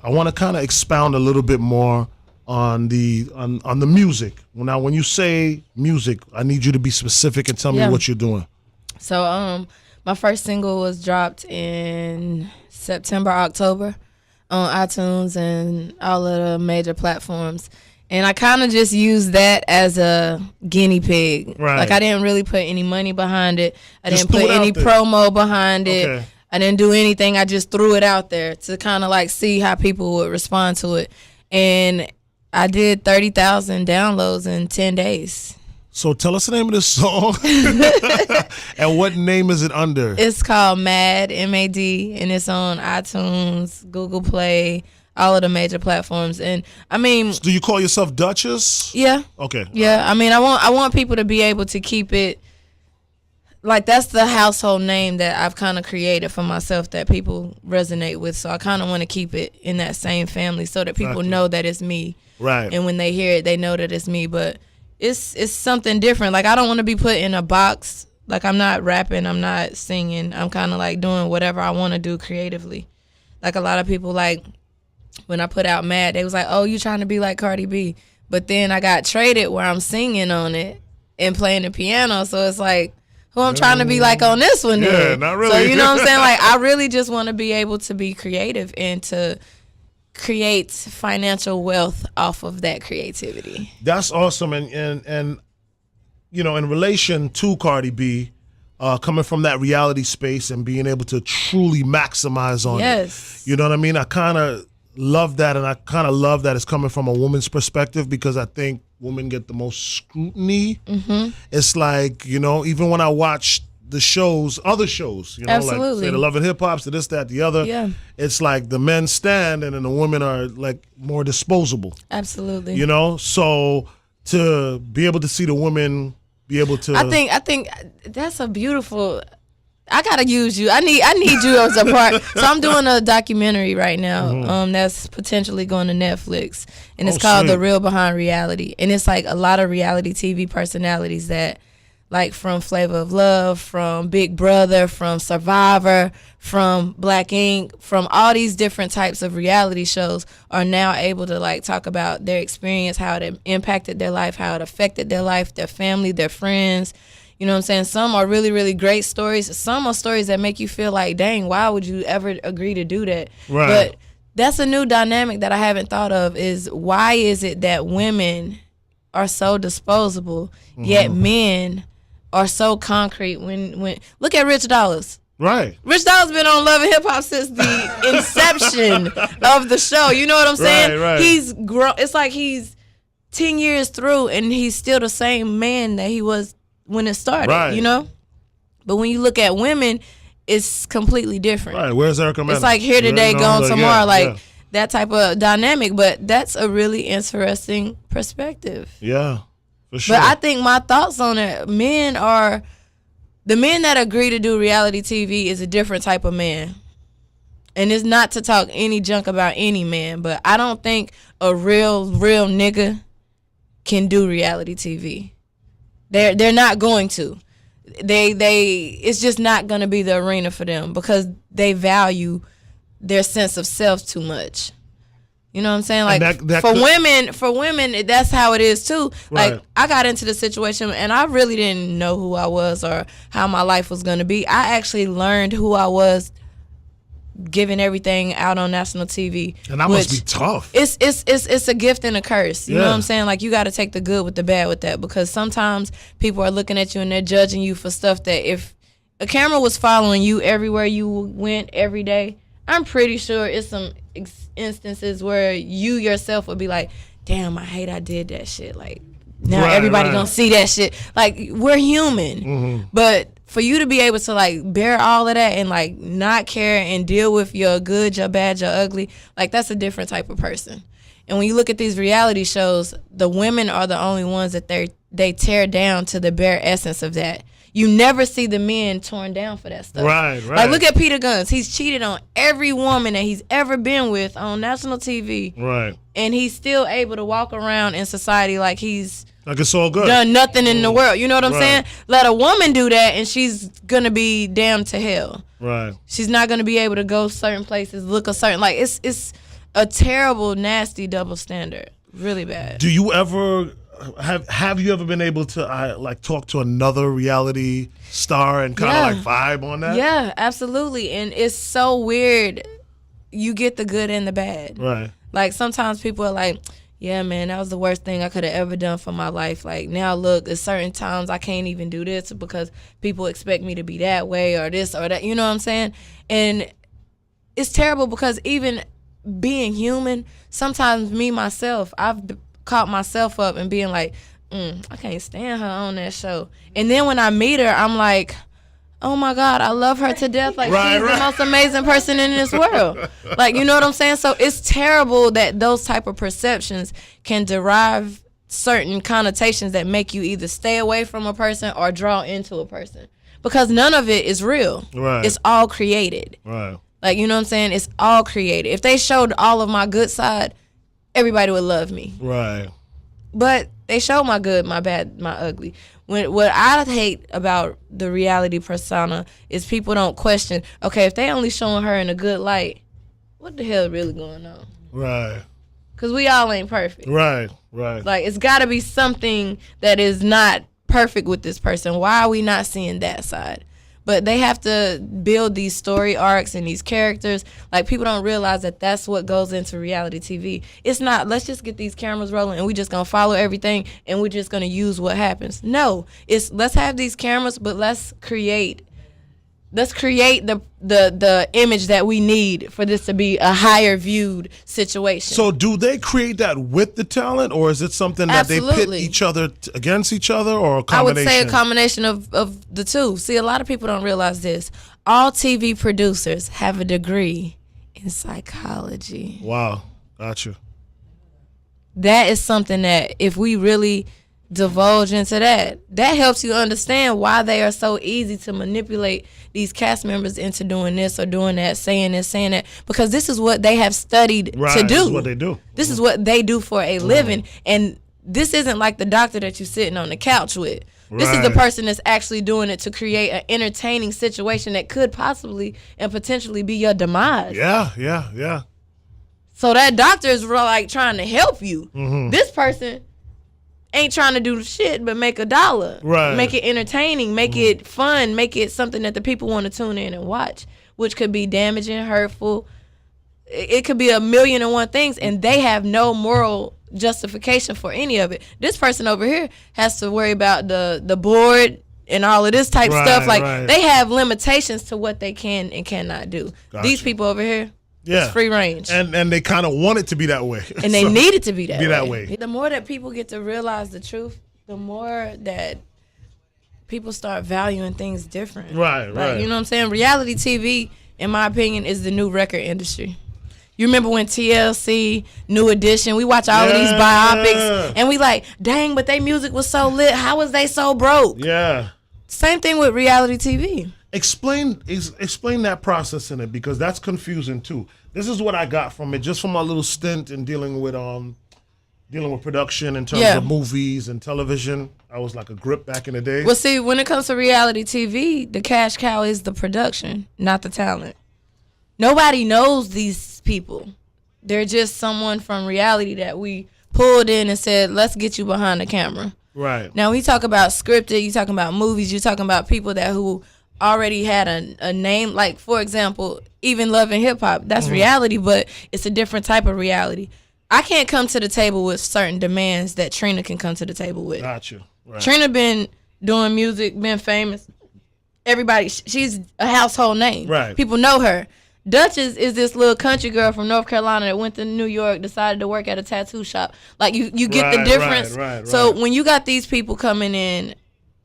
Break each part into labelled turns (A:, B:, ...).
A: I want to kind of expound a little bit more on the music. Now, when you say music, I need you to be specific and tell me what you're doing.
B: So, my first single was dropped in September, October on iTunes and all of the major platforms. And I kind of just used that as a guinea pig.
A: Right.
B: Like, I didn't really put any money behind it. I
A: Just
B: didn't put any
A: there.
B: promo behind it.
A: Okay.
B: I didn't do anything. I just threw it out there to kind of like see how people would respond to it. And I did 30,000 downloads in 10 days.
A: So tell us the name of this song and what name is it under?
B: It's called Mad, M-A-D, and it's on iTunes, Google Play, all of the major platforms. And I mean,
A: Do you call yourself Dutchess?
B: Yeah.
A: Okay.
B: Yeah. I mean, I want people to be able to keep it like that's the household name that I've kind of created for myself that people resonate with. So I kind of want to keep it in that same family so that people know that it's me.
A: Right.
B: And when they hear it, they know that it's me. But it's something different. Like, I don't want to be put in a box. Like, I'm not rapping, I'm not singing. I'm kind of like doing whatever I want to do creatively. Like, a lot of people, like, when I put out Mad, they was like, oh, you trying to be like Cardi B. But then I got traded where I'm singing on it and playing the piano. So it's like, who I'm trying to be like on this one then?
A: Yeah, not really.
B: So, you know what I'm saying? Like, I really just want to be able to be creative and to create financial wealth off of that creativity.
A: That's awesome. And you know, in relation to Cardi B, coming from that reality space and being able to truly maximize on it. You know what I mean? I kind of love that, and I kind of love that it's coming from a woman's perspective because I think women get the most scrutiny. Mm-hmm. It's like, you know, even when I watch the shows, other shows, you know,
B: Absolutely.
A: like say the Love and Hip Hops, to this, that, the other.
B: Yeah. It's
A: like the men stand and then the women are like more disposable.
B: Absolutely.
A: You know, so to be able to see the women be able to,
B: I think that's a beautiful. I gotta use you. I need you as a part. So I'm doing a documentary right now. That's potentially going to Netflix, and it's called
A: sweet.
B: The Real Behind Reality. And it's like a lot of reality TV personalities that, like, from Flavor of Love, from Big Brother, from Survivor, from Black Ink, from all these different types of reality shows are now able to, like, talk about their experience, how it impacted their life, how it affected their life, their family, their friends. You know what I'm saying? Some are really, really great stories. Some are stories that make you feel like, dang, why would you ever agree to do that?
A: Right.
B: But that's a new dynamic that I haven't thought of, is why is it that women are so disposable, yet men are so concrete when look at Rich Dollars.
A: right.
B: Rich Dollars been on Love and Hip Hop since the inception of the show. You know what I'm saying?
A: Right.
B: He's grown. It's like he's 10 years through and he's still the same man that he was when it started,
A: Right.
B: you know? But when you look at women, it's completely different.
A: Right. Where's Erica Mena?
B: It's like here today,
A: You know,
B: gone
A: like,
B: tomorrow,
A: yeah.
B: that type of dynamic. But that's a really interesting perspective.
A: Yeah, for sure.
B: But I think my thoughts on it, the men that agree to do reality TV is a different type of man. And it's not to talk any junk about any man, but I don't think a real nigga can do reality TV. They're not going to. It's just not going to be the arena for them because they value their sense of self too much. You know what I'm saying? Like, for women, that's how it is too.
A: Right.
B: Like, I got into the situation and I really didn't know who I was or how my life was going to be. I actually learned who I was giving everything out on national TV.
A: And that must be tough.
B: It's a gift and a curse. You know
A: Yeah.
B: what I'm saying? Like, you got to take the good with the bad with that, because sometimes people are looking at you and they're judging you for stuff that if a camera was following you everywhere you went every day, I'm pretty sure it's some instances where you yourself would be like, damn, I hate I did that shit. Like, now everybody gonna see that shit. Like, we're human. But for you to be able to, like, bear all of that and, like, not care and deal with your good, your bad, your ugly, like, that's a different type of person. And when you look at these reality shows, the women are the only ones that they tear down to the bare essence of that. You never see the men torn down for that stuff.
A: Right.
B: Like, look at Peter Guns. He's cheated on every woman that he's ever been with on national TV.
A: Right.
B: And he's still able to walk around in society like he's
A: like it's all good.
B: Done nothing in the world. You know what I'm
A: Right.
B: saying? Let a woman do that and she's going to be damned to hell.
A: Right.
B: She's not going to be able to go certain places, look a certain, like, it's a terrible, nasty double standard. Really bad.
A: Do you ever have you ever been able to like talk to another reality star and kind of like vibe on that?
B: Yeah, absolutely. And it's so weird. You get the good and the bad.
A: Right.
B: Like sometimes people are like, yeah, man, that was the worst thing I could have ever done for my life. Like now look, at certain times I can't even do this because people expect me to be that way or this or that. You know what I'm saying? And it's terrible because even being human, sometimes me, myself, I've caught myself up and being like, I can't stand her on that show. And then when I meet her, I'm like, oh my God, I love her to death. Like she's the most amazing person in this world. Like, you know what I'm saying? So it's terrible that those type of perceptions can derive certain connotations that make you either stay away from a person or draw into a person. Because none of it is real.
A: Right.
B: It's all created.
A: Right.
B: Like, you know what I'm saying? It's all created. If they showed all of my good side, everybody would love me.
A: Right.
B: But they show my good, my bad, my ugly. What I hate about the reality persona is people don't question, okay, if they only showing her in a good light, what the hell really going on?
A: Right.
B: Because we all ain't perfect.
A: Right, right.
B: Like, it's got to be something that is not perfect with this person. Why are we not seeing that side? But they have to build these story arcs and these characters. Like, people don't realize that that's what goes into reality TV. It's not, let's just get these cameras rolling and we just going to follow everything and we're just going to use what happens. No, it's let's have these cameras, but let's create the image that we need for this to be a higher viewed situation.
A: So do they create that with the talent, or is it something that they pit each other against each other, or a combination?
B: I would say a combination of the two. See, a lot of people don't realize this. All TV producers have a degree in psychology.
A: Wow, gotcha.
B: That is something that if we really divulge into that helps you understand why they are so easy to manipulate these cast members into doing this or doing that, saying this, saying that, because this is what they have studied to do.
A: This is what they do.
B: This is what they do for a living. And this isn't like the doctor that you're sitting on the couch with. This is the person that's actually doing it to create an entertaining situation that could possibly and potentially be your demise.
A: Yeah.
B: So that doctor is like trying to help you. This person ain't trying to do shit but make $1.
A: Right.
B: Make it entertaining, make it fun, make it something that the people want to tune in and watch, which could be damaging, hurtful. It could be 1,000,001 things, and they have no moral justification for any of it. This person over here has to worry about the board and all of this type stuff. Like, they have limitations to what they can and cannot do. Gotcha. These people over here, it's free range.
A: And they kind of want it to be that way.
B: And they need it to be that
A: that way.
B: The more that people get to realize the truth, the more that people start valuing things different.
A: Right.
B: You know what I'm saying? Reality TV, in my opinion, is the new record industry. You remember when TLC, New Edition, we watch all of these biopics, and we like, dang, but their music was so lit. How was they so broke?
A: Yeah.
B: Same thing with reality TV.
A: Explain that process in it, because that's confusing too. This is what I got from it, just from my little stint in dealing with production in terms of movies and television. I was like a grip back in the day.
B: Well, see, when it comes to reality TV, the cash cow is the production, not the talent. Nobody knows these people. They're just someone from reality that we pulled in and said, let's get you behind the camera.
A: Right.
B: Now, we talk about scripted, you talking about movies, you're talking about people who already had a name. Like, for example, even Love and Hip Hop, that's reality, but it's a different type of reality. I can't come to the table with certain demands that Trina can come to the table with.
A: Gotcha. Right.
B: Trina been doing music, been famous. Everybody, she's a household name.
A: Right.
B: People know her. Dutchess is this little country girl from North Carolina that went to New York, decided to work at a tattoo shop. Like, you get the difference.
A: Right.
B: So when you got these people coming in,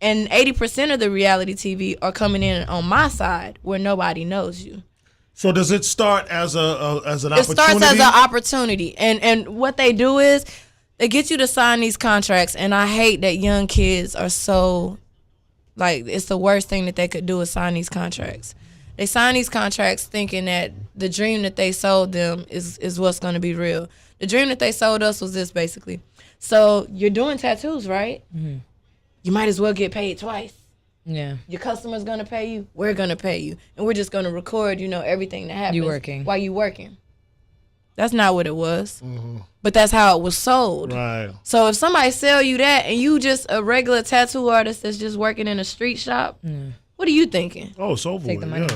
B: and 80% of the reality TV are coming in on my side where nobody knows you.
A: So does it start as an opportunity?
B: It starts as an opportunity. And what they do is they get you to sign these contracts, and I hate that young kids are so, like, it's the worst thing that they could do is sign these contracts. They sign these contracts thinking that the dream that they sold them is what's going to be real. The dream that they sold us was this, basically. So you're doing tattoos, right? Mm-hmm. You might as well get paid twice.
C: Yeah.
B: Your customer's going to pay you. We're going to pay you. And we're just going to record, everything that happens.
C: You working.
B: While you working. That's not what it was. But that's how it was sold.
A: Right.
B: So if somebody sell you that and you just a regular tattoo artist that's just working in a street shop, what are you thinking?
A: Oh, it's over with. Yeah.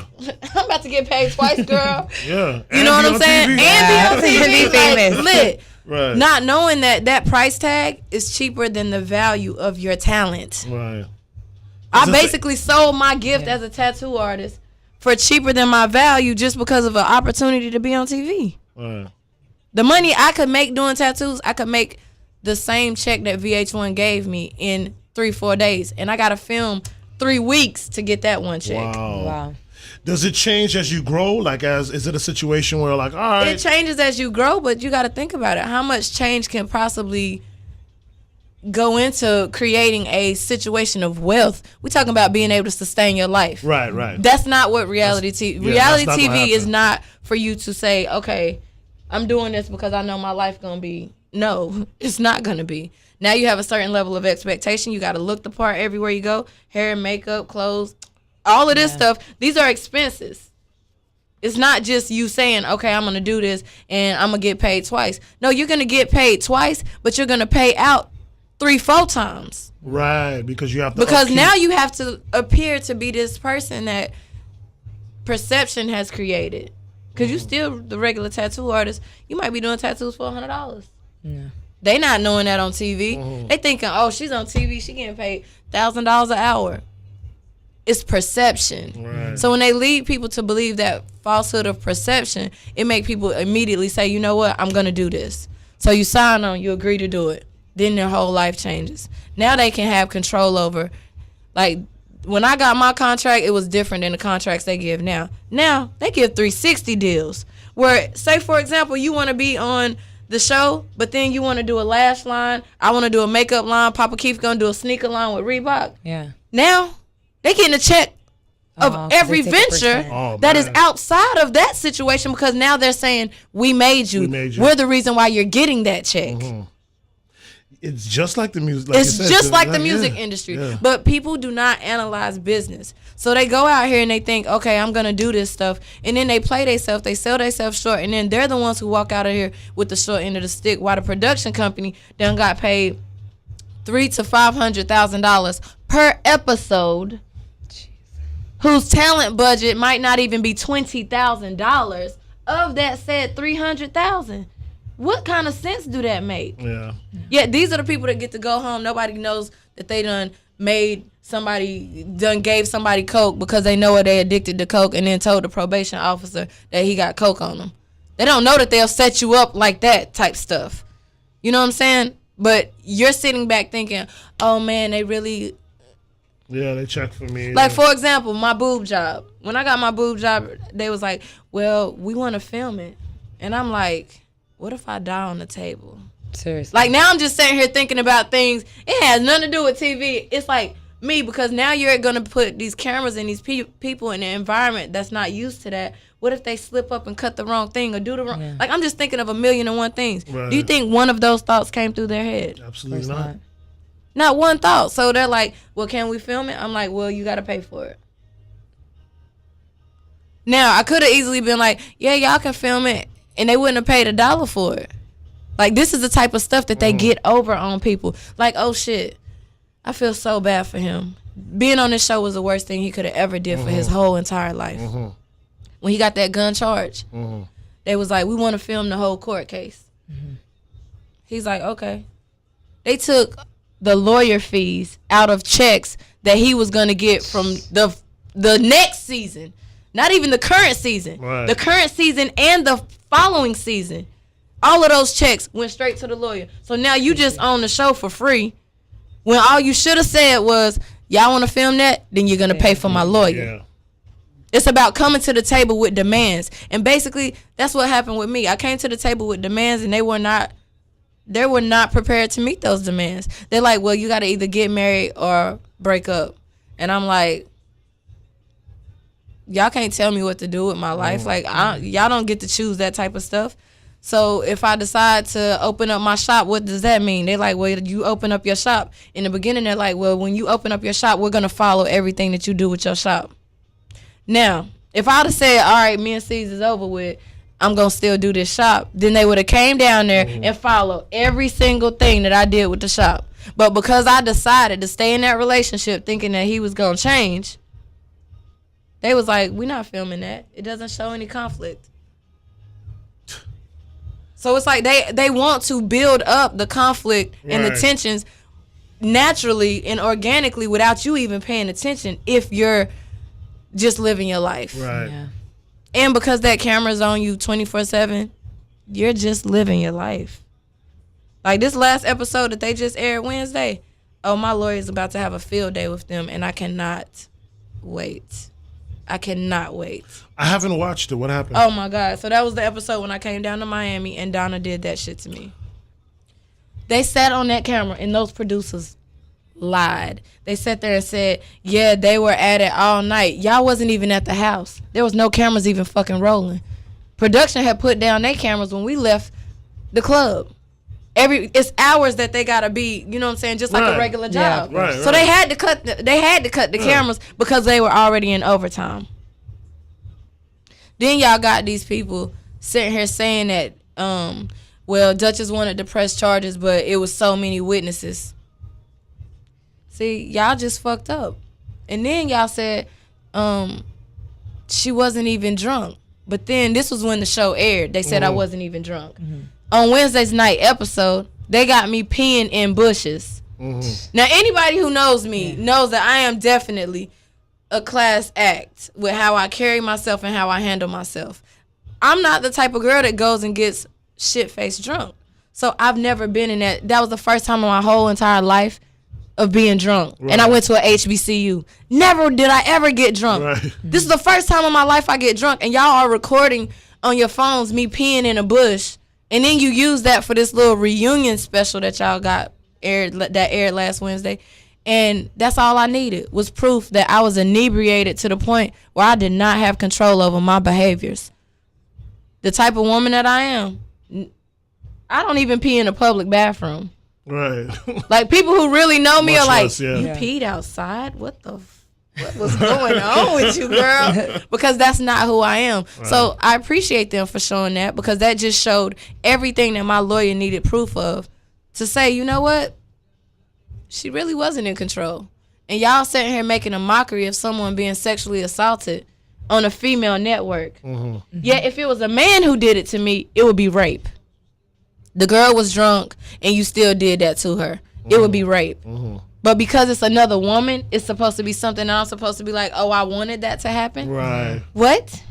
B: I'm about to get paid twice, girl.
A: Yeah.
B: You know what I'm saying?
A: TV.
B: And be on TV. Like, lit.
A: Right.
B: Not knowing that price tag is cheaper than the value of your talent.
A: Right.
B: I basically sold my gift as a tattoo artist for cheaper than my value just because of an opportunity to be on TV.
A: Right.
B: The money I could make doing tattoos, I could make the same check that VH1 gave me in 3-4 days. And I got to film 3 weeks to get that one check.
A: Wow. Does it change as you grow? Like, is it a situation where, like, all right.
B: It changes as you grow, but you got to think about it. How much change can possibly go into creating a situation of wealth? We're talking about being able to sustain your life.
A: Right.
B: That's not what reality TV. Reality TV is not for you to say, okay, I'm doing this because I know my life gonna be. No, it's not gonna be. Now you have a certain level of expectation. You got to look the part everywhere you go. Hair, makeup, clothes, all of this stuff. These are expenses. It's not just you saying, okay, I'm gonna do this and I'm gonna get paid twice. No, you're gonna get paid twice, but you're gonna pay out 3-4 times.
A: Right, because you have to.
B: Because now you have to appear to be this person that perception has created. Because you still the regular tattoo artist. You might be doing tattoos for $100. Yeah. They not knowing that on TV. They thinking, oh, she's on TV. She getting paid $1,000 an hour. It's perception.
A: Right.
B: So when they lead people to believe that falsehood of perception, it make people immediately say, you know what, I'm going to do this. So you sign on, you agree to do it. Then their whole life changes. Now they can have control over, like, when I got my contract, it was different than the contracts they give now. Now, they give 360 deals. Where, say, for example, you want to be on the show, but then you want to do a lash line. I want to do a makeup line. Papa Keith's going to do a sneaker line with Reebok.
C: Yeah.
B: Now, they getting a check of every venture that is outside of that situation because now they're saying, we made you. We're the reason why you're getting that check.
A: It's just like the music.
B: It's just like the music industry. Yeah. But people do not analyze business. So they go out here and they think, okay, I'm going to do this stuff. And then they play themselves. They sell themselves short. And then they're the ones who walk out of here with the short end of the stick while the production company done got paid $300,000 to $500,000 per episode. Jeez. Whose talent budget might not even be $20,000 of that said $300,000. What kind of sense do that make?
A: Yeah.
B: Yeah, these are the people that get to go home. Nobody knows that they done gave somebody coke because they know they addicted to coke and then told the probation officer that he got coke on them. They don't know that they'll set you up like that type stuff. You know what I'm saying? But you're sitting back thinking, oh man, they really...
A: Yeah, they checked for me.
B: Like, for example, my boob job. When I got my boob job, they was like, well, we want to film it. And I'm like... What if I die on the table?
C: Seriously.
B: Like, now I'm just sitting here thinking about things. It has nothing to do with TV. It's like me, because now you're going to put these cameras and these people in an environment that's not used to that. What if they slip up and cut the wrong thing or do the wrong... Like, I'm just thinking of 1,000,001 things. Right. Do you think one of those thoughts came through their head?
A: Absolutely not.
B: Not one thought. So they're like, well, can we film it? I'm like, well, you got to pay for it. Now, I could have easily been like, yeah, y'all can film it. And they wouldn't have paid $1 for it. Like, this is the type of stuff that they get over on people. Like, oh, shit, I feel so bad for him. Being on this show was the worst thing he could have ever did for his whole entire life. When he got that gun charge, they was like, we want to film the whole court case. He's like, okay. They took the lawyer fees out of checks that he was going to get from the next season. Not even the current season. Right. The current season and the following season. All of those checks went straight to the lawyer. So now you just own the show for free. When all you should have said was, y'all want to film that? Then you're going to pay for my lawyer. Yeah. It's about coming to the table with demands. And basically, that's what happened with me. I came to the table with demands and they were not prepared to meet those demands. They're like, well, you got to either get married or break up. And I'm like, y'all can't tell me what to do with my life. Like, y'all don't get to choose that type of stuff. So if I decide to open up my shop, what does that mean? They're like, well, you open up your shop. In the beginning, they're like, well, when you open up your shop, we're going to follow everything that you do with your shop. Now, if I would have said, all right, me and C's is over with, I'm going to still do this shop, then they would have came down there and followed every single thing that I did with the shop. But because I decided to stay in that relationship thinking that he was going to change, they was like, we're not filming that. It doesn't show any conflict. So it's like they want to build up the conflict and the tensions naturally and organically without you even paying attention if you're just living your life.
A: Right. Yeah.
B: And because that camera's on you 24/7, you're just living your life. Like this last episode that they just aired Wednesday, my lawyer's about to have a field day with them, and I cannot wait. I cannot wait.
A: I haven't watched it. What happened?
B: Oh, my God. So that was the episode when I came down to Miami, and Donna did that shit to me. They sat on that camera, and those producers lied. They sat there and said, yeah, they were at it all night. Y'all wasn't even at the house. There was no cameras even fucking rolling. Production had put down their cameras when we left the club. It's hours that they gotta be, you know what I'm saying, just like a regular job.
A: Yeah,
B: so they had to cut the cameras because they were already in overtime. Then y'all got these people sitting here saying that, well, Dutchess wanted to press charges, but it was so many witnesses. See, y'all just fucked up. And then y'all said she wasn't even drunk. But then this was when the show aired. They said I wasn't even drunk. Mm-hmm. On Wednesday's night episode, they got me peeing in bushes. Mm-hmm. Now, anybody who knows me knows that I am definitely a class act with how I carry myself and how I handle myself. I'm not the type of girl that goes and gets shit-faced drunk. So I've never been in that. That was the first time in my whole entire life of being drunk. Right. And I went to a HBCU. Never did I ever get drunk. Right. This is the first time in my life I get drunk, and y'all are recording on your phones me peeing in a bush. And then you use that for this little reunion special that y'all got aired last Wednesday. And that's all I needed was proof that I was inebriated to the point where I did not have control over my behaviors. The type of woman that I am, I don't even pee in a public bathroom.
A: Right.
B: Like people who really know me are like,
A: less,
B: you peed outside? What was going on with you, girl? Because that's not who I am. Right. So I appreciate them for showing that, because that just showed everything that my lawyer needed proof of to say, you know what? She really wasn't in control. And y'all sitting here making a mockery of someone being sexually assaulted on a female network. Mm-hmm. Yeah, if it was a man who did it to me, it would be rape. The girl was drunk and you still did that to her. Mm-hmm. It would be rape. Mm-hmm. But because it's another woman, it's supposed to be something that I'm supposed to be like, oh, I wanted that to happen?
A: Right.
B: What?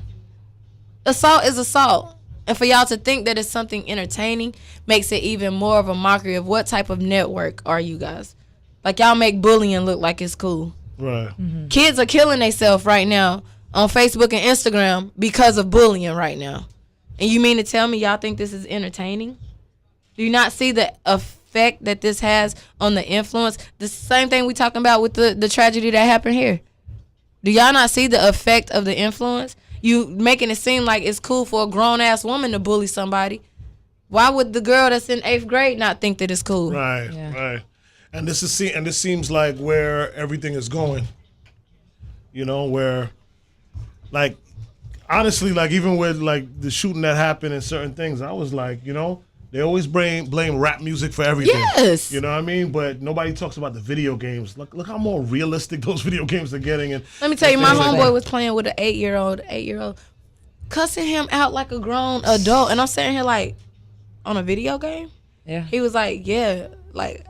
B: Assault is assault. And for y'all to think that it's something entertaining makes it even more of a mockery of what type of network are you guys. Like, y'all make bullying look like it's cool. Right. Mm-hmm. Kids are killing themselves right now on Facebook and Instagram because of bullying right now. And you mean to tell me y'all think this is entertaining? Do you not see the effect that this has on the influence? The same thing we talking about with the tragedy that happened here. Do y'all not see the effect of the influence? You making it seem like it's cool for a grown-ass woman to bully somebody. Why would the girl that's in 8th grade not think that it's cool?
A: Right, right. And this seems like where everything is going. You know, where, like, honestly, like, even with, like, the shooting that happened and certain things, I was like, you know, they always blame rap music for everything.
B: Yes.
A: You know what I mean? But nobody talks about the video games. Look how more realistic those video games are getting. And
B: let me tell you, my homeboy was playing with an 8-year-old, cussing him out like a grown adult. And I'm sitting here like, on a video game? Yeah. He was like, yeah, like,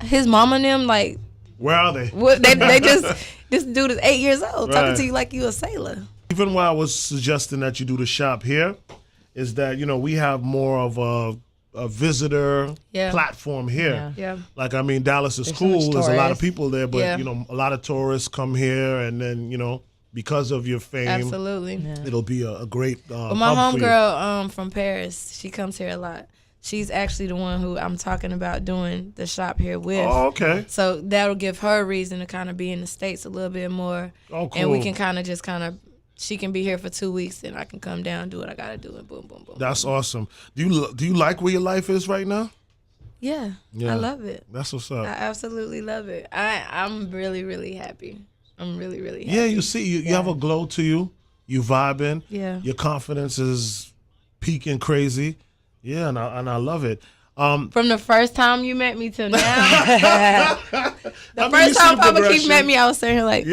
B: his mama and them, like,
A: where are they?
B: What, they just, this dude is 8 years old, talking to you like you a sailor.
A: Even why I was suggesting that you do the shop here is that, you know, we have more of a visitor platform here. Yeah. Like, I mean, Dallas is cool. There's a lot of people there, but, you know, a lot of tourists come here, and then, you know, because of your fame,
B: absolutely,
A: it'll be a great
B: but my homegirl from Paris, she comes here a lot. She's actually the one who I'm talking about doing the shop here with.
A: Oh, okay.
B: So that'll give her a reason to kind of be in the States a little bit more.
A: Oh, cool.
B: And we can kind of she can be here for 2 weeks, and I can come down, do what I got to do, and boom, boom, boom.
A: That's awesome. Do you like where your life is right now?
B: Yeah, I love it.
A: That's what's up.
B: I absolutely love it. I'm really, really happy. I'm really, really happy.
A: Yeah, you see, you have a glow to you. You vibing.
B: Yeah.
A: Your confidence is peaking crazy. Yeah, and I love it.
B: From the first time you met me till now. The first time Papa Keith met me, I was sitting here like,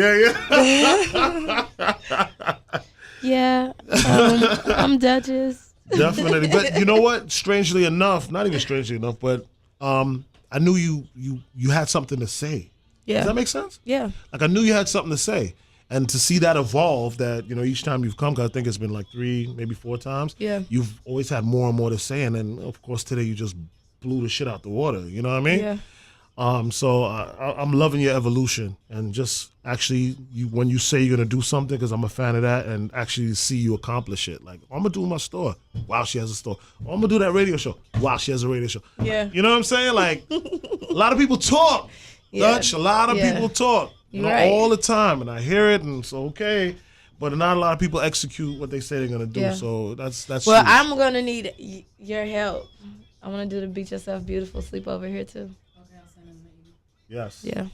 B: yeah, I'm Dutchess.
A: Definitely. But you know what? Strangely enough, not even strangely enough, but I knew you had something to say.
B: Yeah.
A: Does that make sense?
B: Yeah.
A: Like I knew you had something to say. And to see that evolve, that, you know, each time you've come, 'cause I think it's been like 3, maybe 4 times.
B: Yeah.
A: You've always had more and more to say. And then, of course, today you just blew the shit out the water. You know what I mean?
B: Yeah.
A: So I'm loving your evolution. And just actually, when you say you're going to do something, because I'm a fan of that, and actually see you accomplish it. Like, I'm going to do my store. Wow, she has a store. I'm going to do that radio show. Wow, she has a radio show.
B: Yeah.
A: You know what I'm saying? Like, a lot of people talk. Dutch, a lot of people talk. You know, all the time, and I hear it, and it's okay. But not a lot of people execute what they say they're gonna do. Yeah. So that's.
B: Well,
A: huge.
B: I'm gonna need your help. I want to do the Beat Yourself Beautiful sleepover here too. Okay, I'll send them.
A: Yes.
B: Yeah.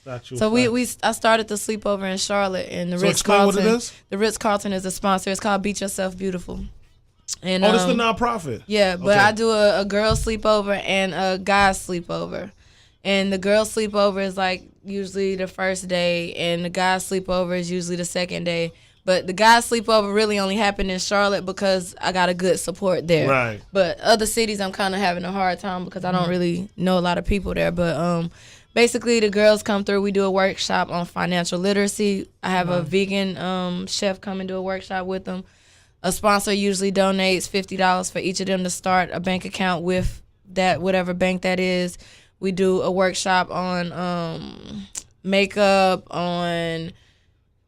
A: That's
B: so I started the sleepover in Charlotte, and the Ritz
A: Carlton. What it is?
B: The Ritz Carlton is a sponsor. It's called Beat Yourself Beautiful. And
A: this is the nonprofit.
B: Yeah, but I do a girls sleepover and a guys sleepover. And the girls sleepover is like usually the first day, and the guys sleepover is usually the second day. But the guys sleepover really only happened in Charlotte because I got a good support there.
A: Right.
B: But other cities, I'm kind of having a hard time because I don't really know a lot of people there. But basically, the girls come through. We do a workshop on financial literacy. I have a vegan chef come and do a workshop with them. A sponsor usually donates $50 for each of them to start a bank account with that, whatever bank that is. We do a workshop on makeup, on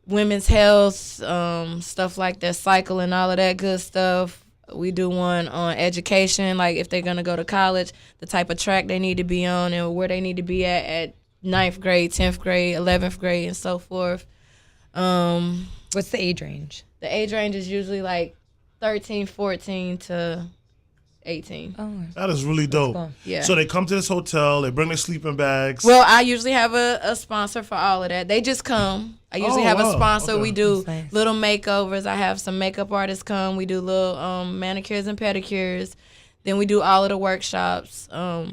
B: women's health, stuff like that, cycle and all of that good stuff. We do one on education, like if they're going to go to college, the type of track they need to be on and where they need to be at 9th grade, 10th grade, 11th grade, and so forth.
C: What's the age range?
B: The age range is usually like 13, 14 to 18.
C: Oh,
A: that is really dope.
C: Cool.
B: Yeah.
A: So they come to this hotel, they bring their sleeping bags.
B: Well, I usually have a sponsor for all of that. They just come. I usually have a sponsor. Okay. We do little makeovers. I have some makeup artists come. We do little manicures and pedicures. Then we do all of the workshops. I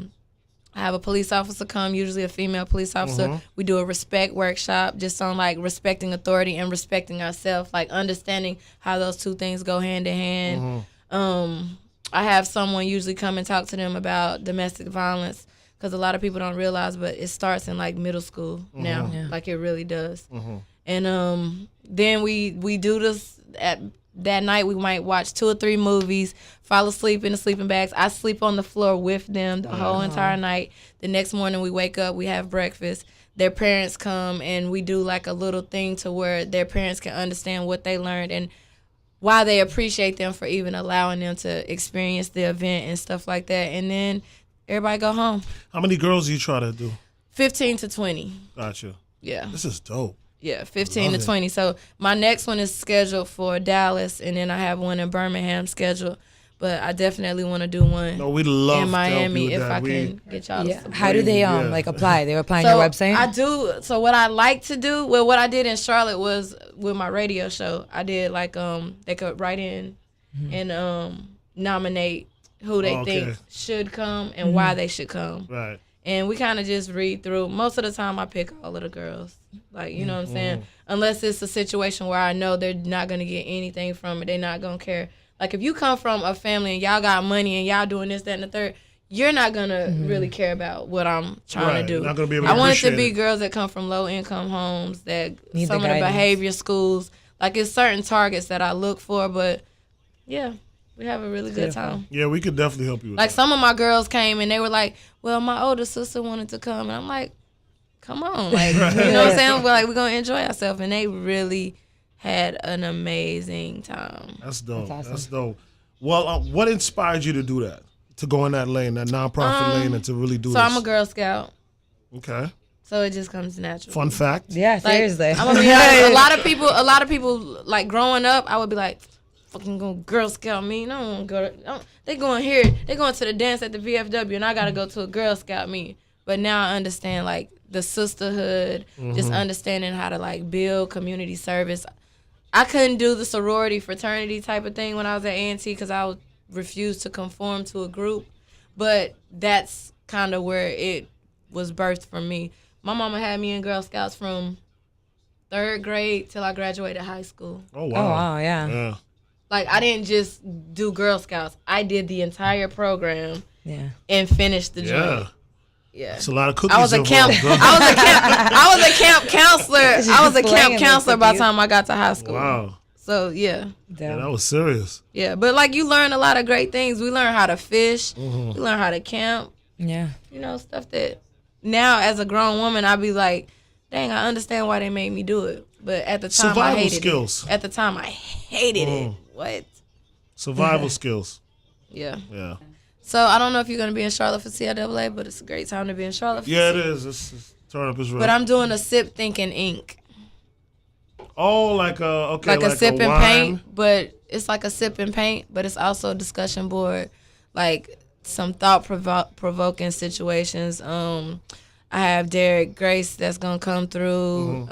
B: have a police officer come, usually a female police officer. Mm-hmm. We do a respect workshop just on like respecting authority and respecting ourselves, like understanding how those two things go hand in hand. Mm-hmm. I have someone usually come and talk to them about domestic violence because a lot of people don't realize, but it starts in like middle school now, like it really does. Mm-hmm. And then we do this at that night. We might watch 2 or 3 movies, fall asleep in the sleeping bags. I sleep on the floor with them the whole entire night. The next morning we wake up, we have breakfast. Their parents come and we do like a little thing to where their parents can understand what they learned and why they appreciate them for even allowing them to experience the event and stuff like that. And then everybody go home.
A: How many girls do you try to do?
B: 15 to 20.
A: Gotcha.
B: Yeah.
A: This is dope.
B: Yeah, 15 to 20. So my next one is scheduled for Dallas, and then I have one in Birmingham scheduled. But I definitely want to do one in Miami if I can get y'all to support.
C: How do they like apply? They're applying your website?
B: I do. So what I like to do, well, what I did in Charlotte was with my radio show. I did like they could write in and nominate who they think should come and why they should come.
A: Right.
B: And we kind of just read through. Most of the time, I pick all of the girls. Like, you know what I'm saying? Unless it's a situation where I know they're not going to get anything from it. They're not going to care. Like, if you come from a family and y'all got money and y'all doing this, that, and the third, you're not going to really care about what I'm trying to do.
A: Not gonna be able to
B: I want it to be girls that come from low-income homes, that some of the behavior schools. Like, it's certain targets that I look for, but, yeah. We have a really good time.
A: Yeah, we could definitely help you with
B: like
A: that.
B: Some of my girls came and they were like, well, my older sister wanted to come. And I'm like, come on. Like, you know what I'm saying? We're like, we're going to enjoy ourselves. And they really had an amazing time.
A: That's dope. That's dope. Well, what inspired you to do that? To go in that lane, that nonprofit lane, and to really do this?
B: So I'm a Girl Scout.
A: Okay.
B: So it just comes natural.
A: Fun fact.
C: Yeah, seriously.
B: I'm gonna be honest, a lot of people, like growing up, I would be like, fucking going Girl Scout meeting. I don't want to go. They going here. They going to the dance at the VFW, and I got to go to a Girl Scout meeting. But now I understand like the sisterhood, just understanding how to like build community service. I couldn't do the sorority fraternity type of thing when I was at A&T because I was refuse to conform to a group. But that's kind of where it was birthed for me. My mama had me in Girl Scouts from 3rd grade till I graduated high school.
A: Oh, wow.
C: Oh, wow, yeah.
B: Like, I didn't just do Girl Scouts. I did the entire program and finished the joint. Yeah.
A: It's a lot of cookies.
B: I was a camp counselor. I was a camp counselor by the time I got to high school.
A: Wow.
B: So, yeah.
A: Yeah, that was serious.
B: Yeah, but like you learn a lot of great things. We learn how to fish. We learn how to camp.
C: Yeah.
B: You know, stuff that now as a grown woman, I'd be like, dang, I understand why they made me do it. But at the time, I hated
A: skills.
B: it. At the time, I hated it. What?
A: Survival skills.
B: Yeah.
A: Yeah.
B: So I don't know if you're going to be in Charlotte for CIAA, but it's a great time to be in Charlotte for
A: Yeah, it is. It's turn up is real.
B: But I'm doing a sip, think, and ink.
A: Oh, like a
B: sip and
A: wine.
B: paint, but it's like a sip and paint, but it's also a discussion board, like some thought provoking situations. I have Derek Grace that's gonna come through,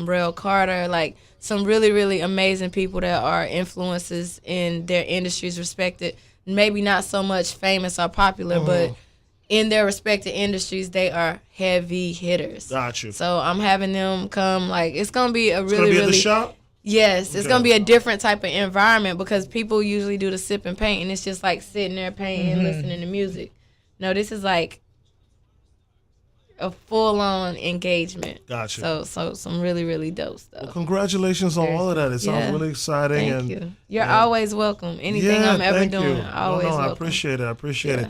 B: Rel Carter, like some really, really amazing people that are influences in their industries, respected, maybe not so much famous or popular, but in their respective industries, they are heavy hitters.
A: Got you.
B: So I'm having them come. Like, it's gonna be
A: It's gonna be at the shop?
B: Yes, it's gonna be a different type of environment because people usually do the sip and paint, and it's just like sitting there painting and listening to music. No, this is like a full-on engagement.
A: Gotcha.
B: So some really, really dope stuff.
A: Well, congratulations on all of that. It sounds really exciting.
B: Thank you. You're always welcome. Anything I'm ever doing, always welcome.
A: I appreciate it.